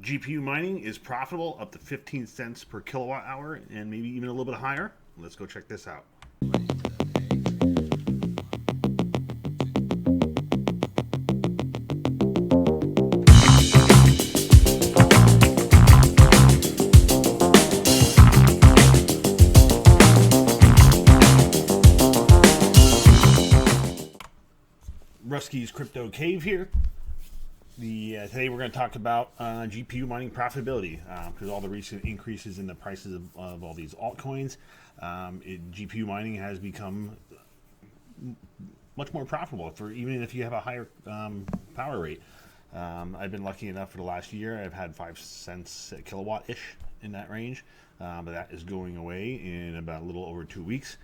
GPU mining is profitable up to 15 cents per kilowatt hour and maybe even a little bit higher. Let's go check this out. Rusky's Crypto Cave here. Today we're going to talk about GPU mining profitability because all the recent increases in the prices of all these altcoins, GPU mining has become much more profitable for even if you have a higher power rate. I've been lucky enough for the last year. I've had 5 cents a kilowatt ish in that range, but that is going away in about a little over 2 weeks,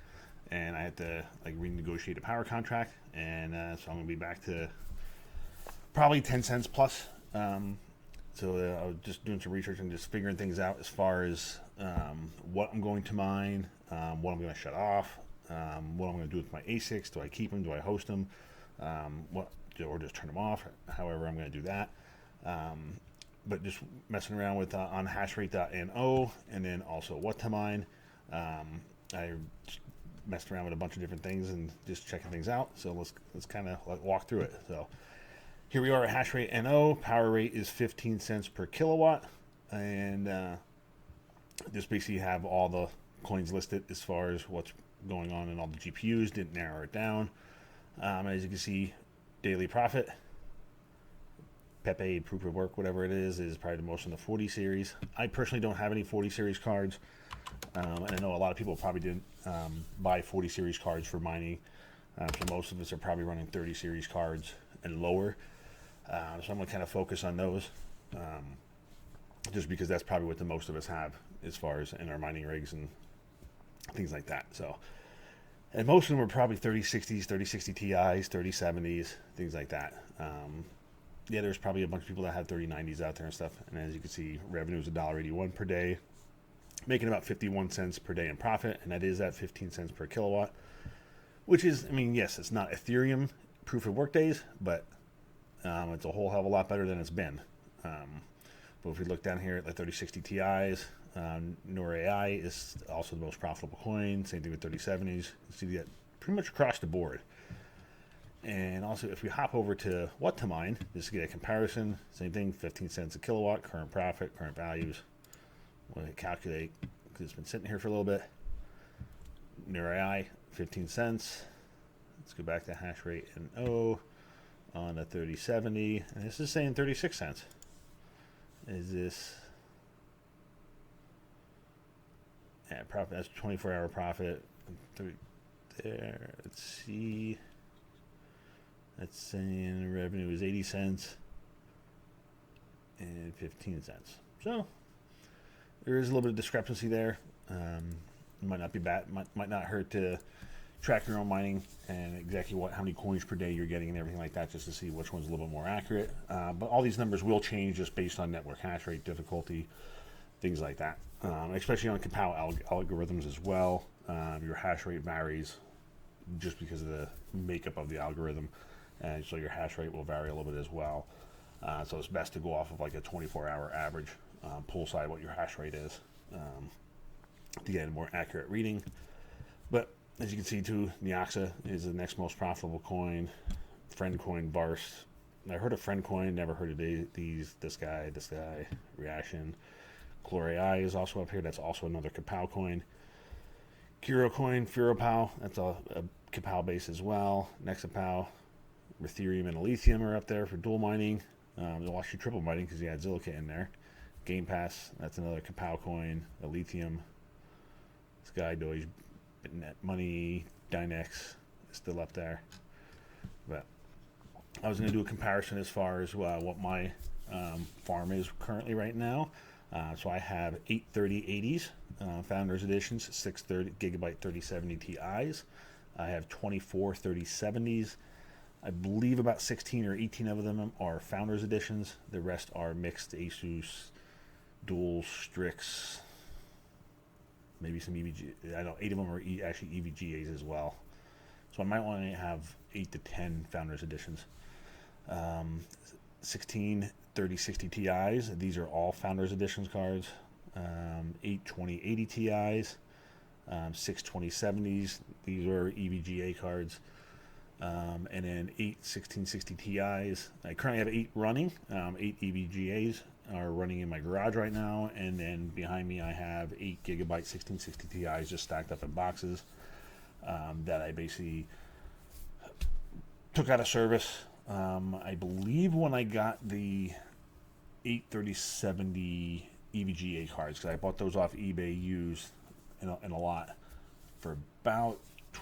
and I had to renegotiate a power contract, and so I'm going to be back to probably 10 cents plus. So I was just doing some research and just figuring things out as far as what I'm going to mine, what I'm going to shut off, what I'm going to do with my ASICs. Do I keep them? Do I host them? Or just turn them off? However, I'm going to do that. But just messing around with on hashrate.no, and then also what to mine. I messed around with a bunch of different things and just checking things out. So let's kind of walk through it. So here we are at hashrate NO. Power rate is 15 cents per kilowatt, and just basically have all the coins listed as far as what's going on in all the GPUs. Didn't narrow it down. As you can see, daily profit, Pepe proof of work, whatever it is probably the most in the 40 series. I personally don't have any 40 series cards, and I know a lot of people probably didn't buy 40 series cards for mining. So most of us are probably running 30 series cards and lower. So I'm going to kind of focus on those, just because that's probably what the most of us have as far as in our mining rigs and things like that. So, and most of them are probably 3060s, 3060 Ti's, 3070s, things like that. Yeah, there's probably a bunch of people that have 3090s out there and stuff. And as you can see, revenue is $1.81 per day, making about 51 cents per day in profit, and that is at 15 cents per kilowatt, which is, I mean, yes, it's not Ethereum proof of work days, but it's a whole hell of a lot better than it's been. But if we look down here at the 3060 Ti's, Nor AI is also the most profitable coin. Same thing with 3070s. You see that pretty much across the board. And also, if we hop over to what to mine, just to get a comparison, same thing, 15 cents a kilowatt, current profit, current values. We'll calculate, because it's been sitting here for a little bit. Nor AI, 15 cents. Let's go back to hash rate and O on the 3070, and this is saying 36 cents. Is this? Yeah, profit. That's 24-hour profit. There. Let's see. That's saying revenue is 80 cents and 15 cents. So there is a little bit of discrepancy there. It might not be bad. Might not hurt to track your own mining and exactly how many coins per day you're getting and everything like that, just to see which one's a little bit more accurate. But all these numbers will change just based on network hash rate, difficulty, things like that. Especially on compile algorithms as well. Your hash rate varies just because of the makeup of the algorithm, and so your hash rate will vary a little bit as well. So it's best to go off of like a 24-hour average, pull side what your hash rate is, to get a more accurate reading. But as you can see too, Neoxa is the next most profitable coin. Friendcoin, Bars. I heard of Friendcoin, never heard of these. This guy, Reaction. Clore AI is also up here. That's also another Kapow coin. Kiro coin, FuroPow. That's a Kapow base as well. Nexapow, Ethereum, and Lithium are up there for dual mining. They'll actually triple mining because you had Zilliqa in there. Game Pass. That's another Kapow coin. Lithium. Sky Doge. Net Money, Dynex is still up there. But I was going to do a comparison as far as what my farm is currently right now. So I have 83080s, Founders Editions, 630 gigabyte 3070 Ti's. I have 24 3070s. I believe about 16 or 18 of them are Founders Editions. The rest are mixed Asus, Dual, Strix, maybe some EVG. I know 8 of them are actually EVGAs as well. So I might want to have 8 to 10 Founders Editions. 16 3060 Ti's. These are all Founders Editions cards. 8 2080 Ti's, 6 2070s. These are EVGA cards. And then 8 1660 Ti's. I currently have 8 running. 8 EVGAs are running in my garage right now. And then behind me I have 8 gigabyte 1660 Ti's just stacked up in boxes that I basically took out of service. I believe when I got the 8 3070 EVGA cards, because I bought those off eBay used in a lot for about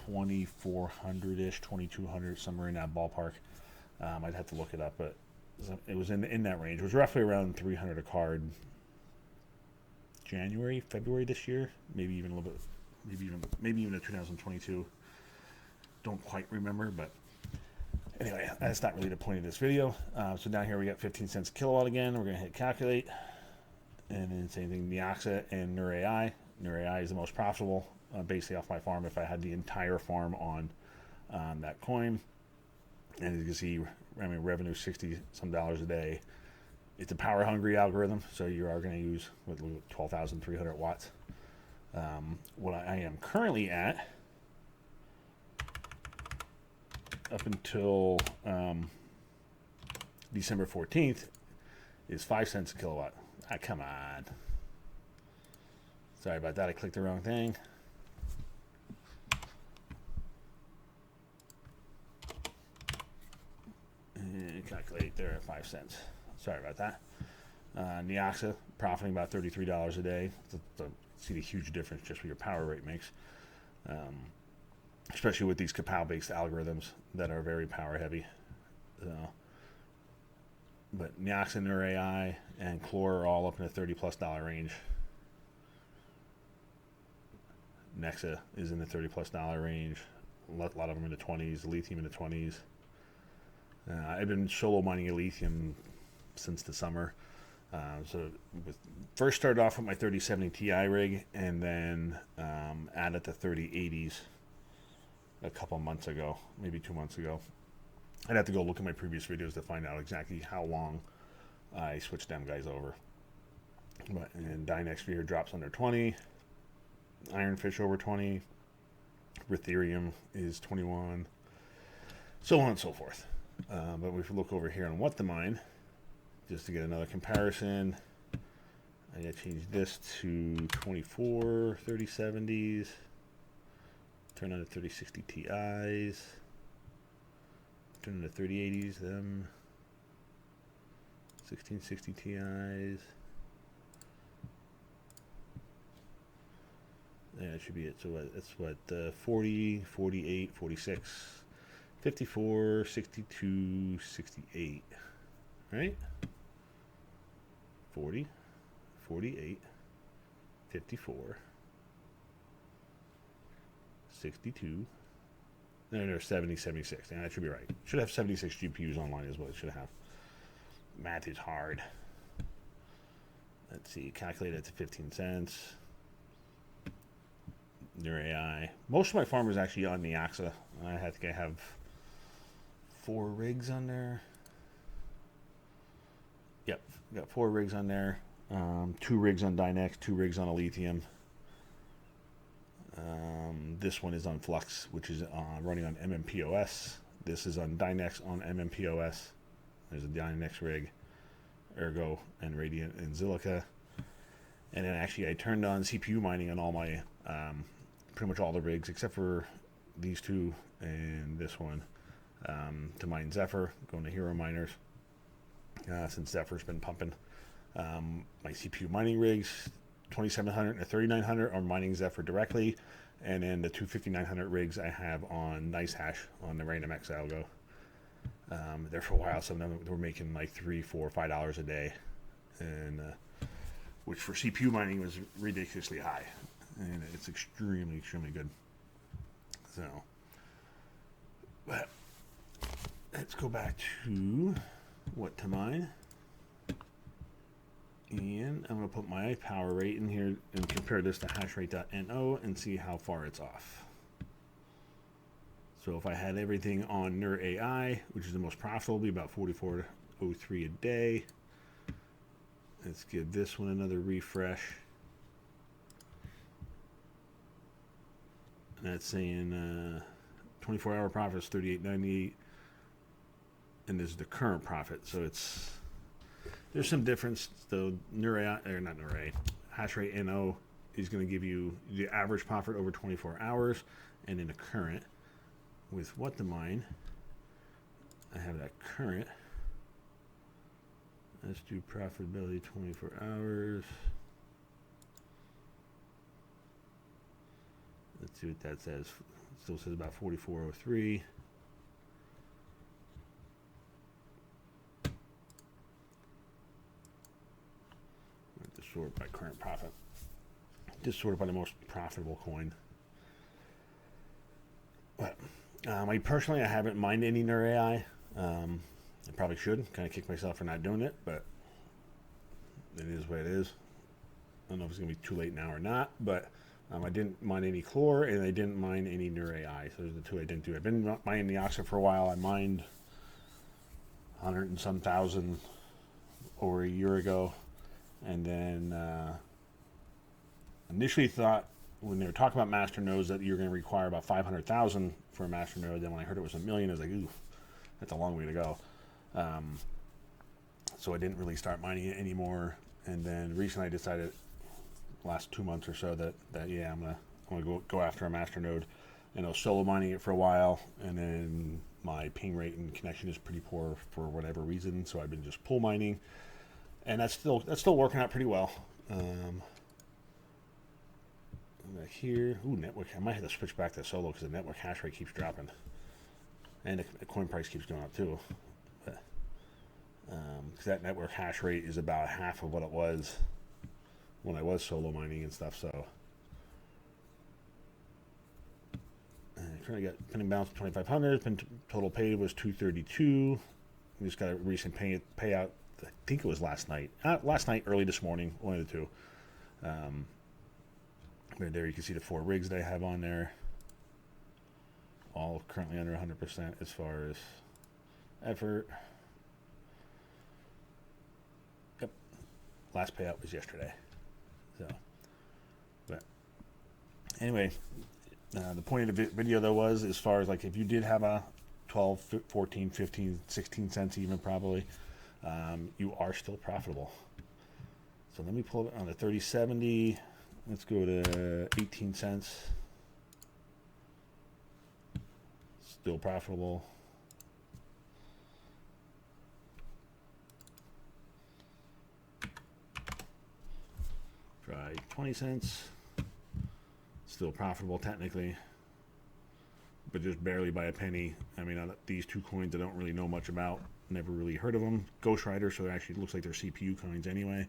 2,400-ish, 2,200, somewhere in that ballpark. I'd have to look it up, but it was in that range. It was roughly around 300 a card. January, February this year, maybe even a little bit, maybe even in 2022. Don't quite remember, but anyway, that's not really the point of this video. So down here we got 15 cents a kilowatt again. We're going to hit calculate. And then same thing, Neoxa and NurAI. NurAI is the most profitable, basically off my farm if I had the entire farm on that coin. And as you can see, I mean, revenue $60 some a day. It's a power hungry algorithm, so you are going to use with 12,300 watts. What I am currently at, up until December 14th, is 5 cents a kilowatt. Ah, come on. Sorry about that. I clicked the wrong thing. And calculate there at 5 cents. Sorry about that. Neoxa profiting about $33 a day. See the huge difference just what your power rate makes. Especially with these Kapow-based algorithms that are very power heavy. But Neoxa, NurAI, and Chlor are all up in the $30+ range. Nexa is in the $30+ range. A lot of them in the 20s. Lithium in the 20s. I've been solo mining lithium since the summer. First started off with my 3070 Ti rig, and then added the 3080s a couple months ago, maybe 2 months ago. I'd have to go look at my previous videos to find out exactly how long I switched them guys over. But and Dynex here drops under 20, Ironfish over 20, Ethereum is 21, so on and so forth. But if we look over here on what to mine, just to get another comparison, I gotta change this to 24 3070s, turn on the 3060 Ti's, turn on the 3080s, them 1660 Ti's. Yeah, that should be it. So that's what 40, 48, 46, 54, 62, 68, right? 40, 48, 54, 62. No, 70, 76. And that should be right. Should have 76 GPUs online is what it should have. Math is hard. Let's see. Calculate it to 15 cents. NurAI. Most of my farm is actually on Neoxa. I think I have 4 rigs on there. Yep, got 4 rigs on there. 2 rigs on Dynex, 2 rigs on a lithium. This one is on Flux, which is running on MMPOS. This is on Dynex on MMPOS. There's a Dynex rig, Ergo, and Radiant, and Zilica. And then actually I turned on CPU mining on all my, pretty much all the rigs, except for these 2 and this one, to mine Zephyr, going to Hero Miners, since Zephyr's been pumping. My CPU mining rigs, 2700 and 3900 are mining Zephyr directly, and then the 2 5900 rigs I have on NiceHash on the Random X algo. There for a while, some of them were making like $3, $4, $5 a day, and which for CPU mining was ridiculously high, and it's extremely good. So, but let's go back to what to mine. And I'm going to put my power rate in here and compare this to hashrate.no and see how far it's off. So if I had everything on NurAI, which is the most profitable, it'd be about 44.03 a day. Let's give this one another refresh. And that's saying 24-hour profit is 38.98, and this is the current profit. So there's some difference. So hash rate NO is going to give you the average profit over 24 hours, and then the current. With what to mine, I have that current. Let's do profitability 24 hours. Let's see what that says. It still says about 4403. Just sort by current profit. Just sort by the most profitable coin. But I personally, I haven't mined any NER AI. I probably should. Kind of kick myself for not doing it, but it is what it is. I don't know if it's going to be too late now or not, but I didn't mine any Chlor, and I didn't mine any NER AI. So those are the two I didn't do. I've been mining the Oxford for a while. I mined 100 and some thousand over a year ago, and then initially thought when they were talking about master nodes that you're going to require about 500,000 for a master node. Then when I heard it was 1 million, I was like, ooh, that's a long way to go. So I didn't really start mining it anymore. And then recently I decided, last 2 months or so, that yeah, I'm gonna go after a master node, and I was solo mining it for a while, and then my ping rate and connection is pretty poor for whatever reason, so I've been just pool mining, and that's still working out pretty well. Back here, ooh, network. I might have to switch back to solo because the network hash rate keeps dropping, and the coin price keeps going up too. Because that network hash rate is about half of what it was when I was solo mining and stuff. So currently got pending balance 2,500. Total paid was 232. We just got a recent payout. I think it was last night. Early this morning, one of the two. Right there, you can see the 4 rigs that I have on there. All currently under 100% as far as effort. Yep. Last payout was yesterday. So, but anyway, the point of the video though was, as far as like if you did have a 12, 14, 15, 16 cents even probably, you are still profitable. So let me pull it on the 3070. Let's go to 18 cents. Still profitable. Try 20 cents. Still profitable technically, but just barely by a penny. I mean, these two coins I don't really know much about. Never really heard of them. Ghost Rider, so it actually looks like they're CPU coins anyway.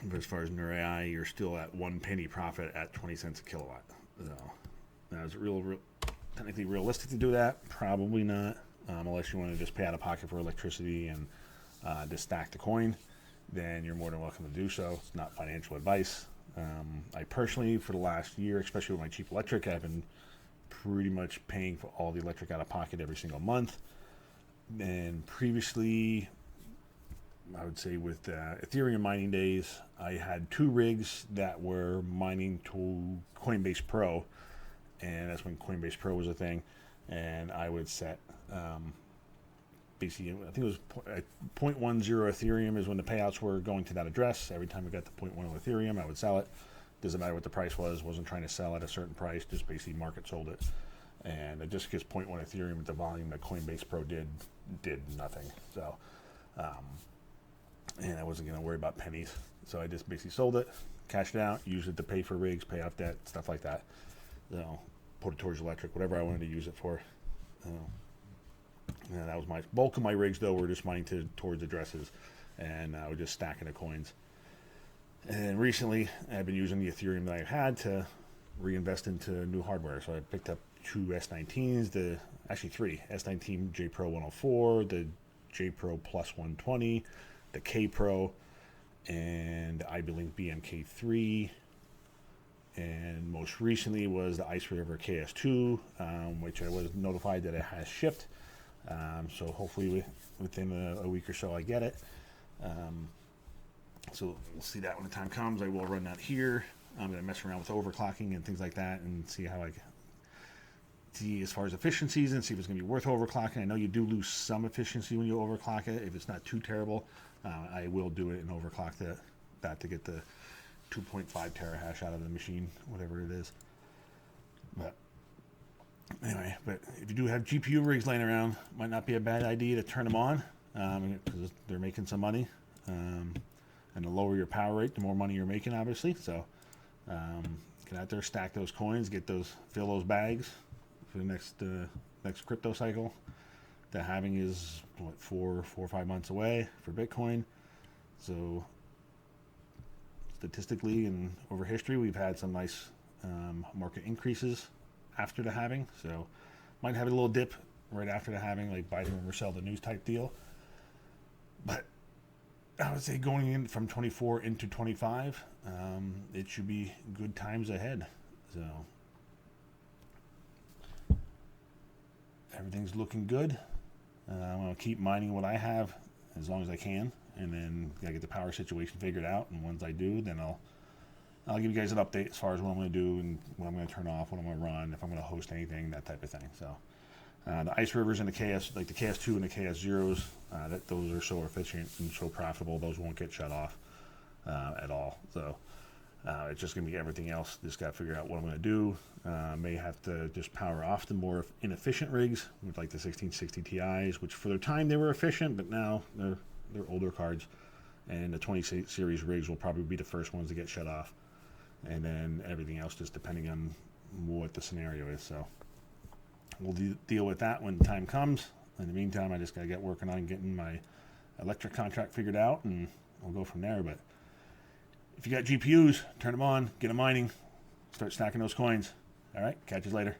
But as far as NER AI, you're still at 1 penny profit at 20 cents a kilowatt. So now, is it technically realistic to do that? Probably not, unless you want to just pay out of pocket for electricity and just stack the coin. Then you're more than welcome to do so. It's not financial advice. I personally, for the last year, especially with my cheap electric, I've been pretty much paying for all the electric out of pocket every single month. And previously, I would say with Ethereum mining days, I had 2 rigs that were mining to Coinbase Pro, and that's when Coinbase Pro was a thing. And I would set basically, I think it was 0.10 Ethereum is when the payouts were going to that address. Every time we got to 0.10 Ethereum, I would sell it. Doesn't matter what the price was. Wasn't trying to sell at a certain price. Just basically market sold it. And it just gets 0.1 Ethereum at the volume that Coinbase Pro did nothing. So, and I wasn't going to worry about pennies. So I just basically sold it, cashed it out, used it to pay for rigs, pay off debt, stuff like that. Put it towards electric, whatever I wanted to use it for. Yeah, that was my bulk of my rigs, though, were just mining towards addresses, and I was just stacking the coins. And recently, I've been using the Ethereum that I've had to reinvest into new hardware. So I picked up 2 S19s, actually 3, S19 J Pro 104, the J Pro Plus 120, the K Pro, and the IBLink BMK3. And most recently was the Ice River KS2, which I was notified that it has shipped. So hopefully within a week or so I get it. So we'll see that when the time comes. I will run that here. I'm going to mess around with overclocking and things like that and see how I see as far as efficiencies and see if it's going to be worth overclocking. I know you do lose some efficiency when you overclock it. If it's not too terrible, I will do it and overclock that to get the 2.5 terahash out of the machine, whatever it is. But anyway, but if you do have GPU rigs laying around, might not be a bad idea to turn them on because they're making some money. And the lower your power rate, the more money you're making, obviously. So get out there, stack those coins, fill those bags for the next crypto cycle. The halving is what, 4 or 5 months away for Bitcoin. So statistically and over history, we've had some nice market increases after the halving. So might have a little dip right after the halving, like buy the rumor, sell the news type deal. But I would say going in from 24 into 25, it should be good times ahead. So everything's looking good. I'm going to keep mining what I have as long as I can, and then I get the power situation figured out. And once I do, then I'll give you guys an update as far as what I'm going to do and what I'm going to turn off, what I'm going to run, if I'm going to host anything, that type of thing. So the ice rivers and the KS, like the KS2 and the KS0s, those are so efficient and so profitable, those won't get shut off at all. So it's just going to be everything else. Just got to figure out what I'm going to do. May have to just power off the more inefficient rigs, with like the 1660 Ti's, which for their time they were efficient, but now they're older cards. And the 20 series rigs will probably be the first ones to get shut off. And then everything else just depending on what the scenario is. So we'll deal with that when the time comes. In the meantime, I just got to get working on getting my electric contract figured out, and we'll go from there. But if you got GPUs, turn them on, get them mining, start stacking those coins. All right, catch you later.